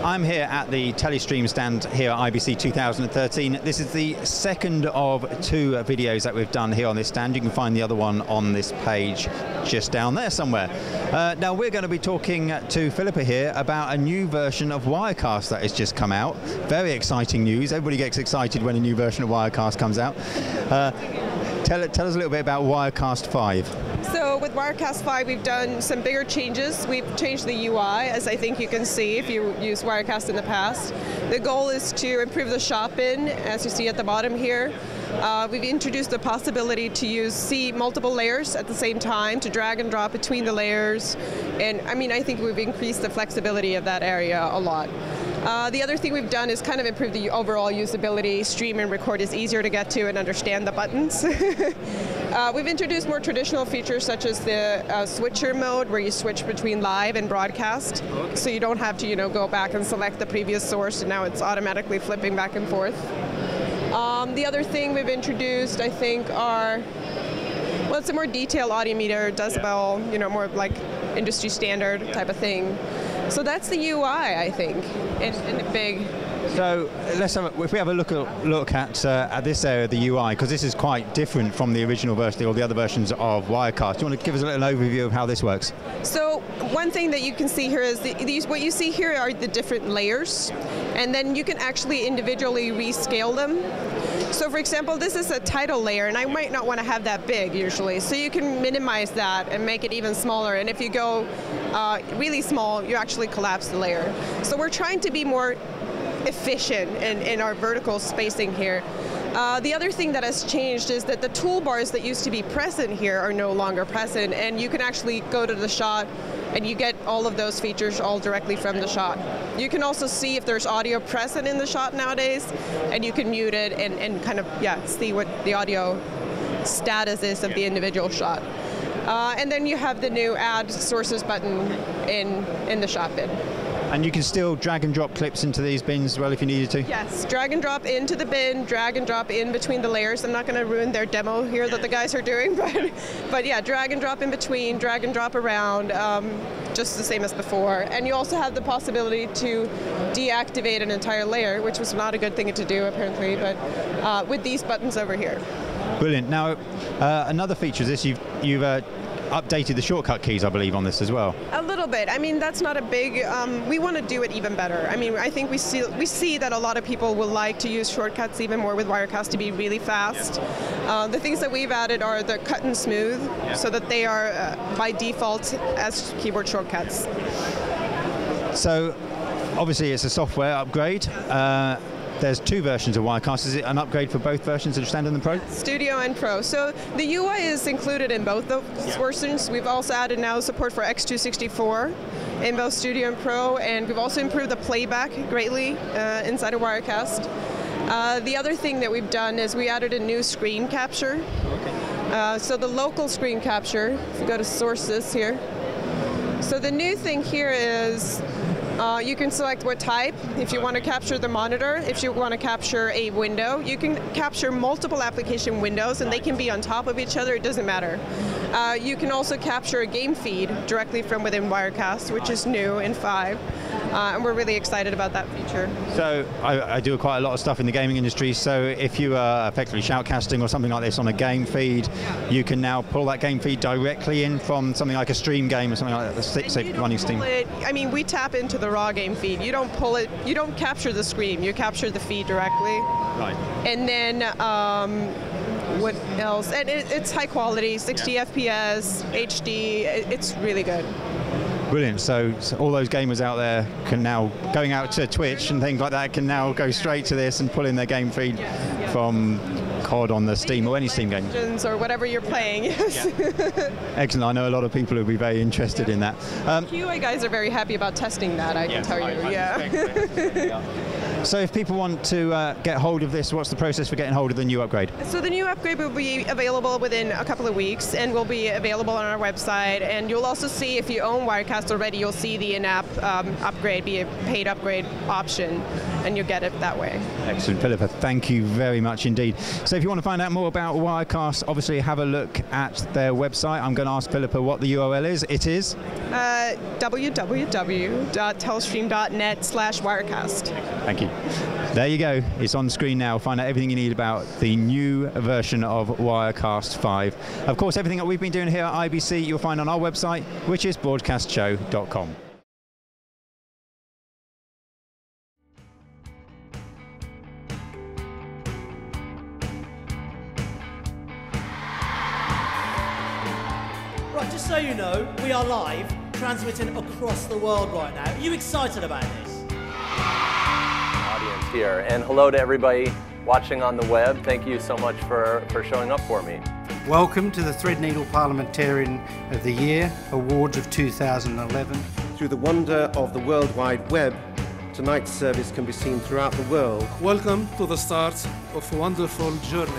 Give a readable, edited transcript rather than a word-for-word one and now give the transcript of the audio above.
I'm here at the Telestream stand here at IBC 2013. This is the second of two videos that we've done here on this stand. You can find the other one on this page just down there somewhere. Now we're going to be talking to Philippa here about a new version of Wirecast that has just come out. Very exciting news. Everybody gets excited when a new version of Wirecast comes out. Tell us a little bit about Wirecast 5. So with Wirecast 5, we've done some bigger changes. We've changed the UI, as I think you can see if you use Wirecast in the past. The goal is to improve the shot bin, as you see at the bottom here. We've introduced the possibility to see multiple layers at the same time, to drag and drop between the layers. And I think we've increased the flexibility of that area a lot. The other thing we've done is kind of improve the overall usability. Stream and record is easier to get to and understand the buttons. We've introduced more traditional features such as the switcher mode, where you switch between live and broadcast. Okay. So you don't have to go back and select the previous source, and now it's automatically flipping back and forth. The other thing we've introduced, I think, are, well, it's a more detailed audio meter, decibel, more like industry standard type of thing. So that's the UI, I think, in the big. So let's if we have a look at this area of the UI, because this is quite different from the original version or the other versions of Wirecast. Do you want to give us a little overview of how this works? So one thing that you can see here is what you see here are the different layers, and then you can actually individually rescale them. So for example, this is a title layer, and I might not want to have that big usually. So you can minimize that and make it even smaller. And if you go really small, you actually collapse the layer. So we're trying to be more efficient in our vertical spacing here. The other thing that has changed is that the toolbars that used to be present here are no longer present, and you can actually go to the shot and you get all of those features all directly from the shot. You can also see if there's audio present in the shot nowadays, and you can mute it and kind of, see what the audio status is of the individual shot. And then you have the new Add Sources button in the shot bin. And you can still drag and drop clips into these bins as well if you needed to? Yes, drag and drop into the bin, drag and drop in between the layers. I'm not going to ruin their demo here that the guys are doing, but yeah, drag and drop in between, drag and drop around, just the same as before. And you also have the possibility to deactivate an entire layer, which was not a good thing to do apparently, but with these buttons over here. Brilliant. Now, another feature is this, you've updated the shortcut keys, I believe, on this as well. A little bit. That's not a big. We want to do it even better. I think we see that a lot of people will like to use shortcuts even more with Wirecast to be really fast. Yeah. The things that we've added are the cut and smooth, so that they are by default as keyboard shortcuts. So, obviously, it's a software upgrade. There's two versions of Wirecast. Is it an upgrade for both versions of Standard and Pro? Studio and Pro. So the UI is included in both those versions. We've also added now support for X264 in both Studio and Pro, and we've also improved the playback greatly inside of Wirecast. The other thing that we've done is we added a new screen capture. Okay. So the local screen capture, if you go to sources here. So the new thing here is you can select what type, if you want to capture the monitor, if you want to capture a window. You can capture multiple application windows, and they can be on top of each other, it doesn't matter. You can also capture a game feed directly from within Wirecast, which is new in 5. And we're really excited about that feature. So I do quite a lot of stuff in the gaming industry, so if you are effectively shoutcasting or something like this on a game feed, you can now pull that game feed directly in from something like a stream game or something like that, say running Steam. We tap into the raw game feed. You don't pull it, you don't capture the screen, you capture the feed directly. Right. And then what else? And it's high quality, 60 FPS, HD, it's really good. Brilliant. So all those gamers out there can now, going out to Twitch and things like that, can now go straight to this and pull in their game feed from COD on the Steam or any Steam game. Or whatever you're playing, yes. Yeah. Excellent. I know a lot of people will be very interested in that. QA guys are very happy about testing that, I can tell you. Yeah. So if people want to get hold of this, what's the process for getting hold of the new upgrade? So the new upgrade will be available within a couple of weeks and will be available on our website. And you'll also see, if you own Wirecast already, you'll see the in-app upgrade be a paid upgrade option. and you get it that way. Excellent, Philippa. Thank you very much indeed. So if you want to find out more about Wirecast, obviously have a look at their website. I'm going to ask Philippa what the URL is. It is? www.telestream.net/Wirecast. Thank you. There you go. It's on screen now. Find out everything you need about the new version of Wirecast 5. Of course, everything that we've been doing here at IBC you'll find on our website, which is broadcastshow.com. Right, just so you know, we are live, transmitting across the world right now. Are you excited about this? Audience here, and hello to everybody watching on the web. Thank you so much for showing up for me. Welcome to the Threadneedle Parliamentarian of the Year Awards of 2011. Through the wonder of the World Wide Web, tonight's service can be seen throughout the world. Welcome to the start of a wonderful journey.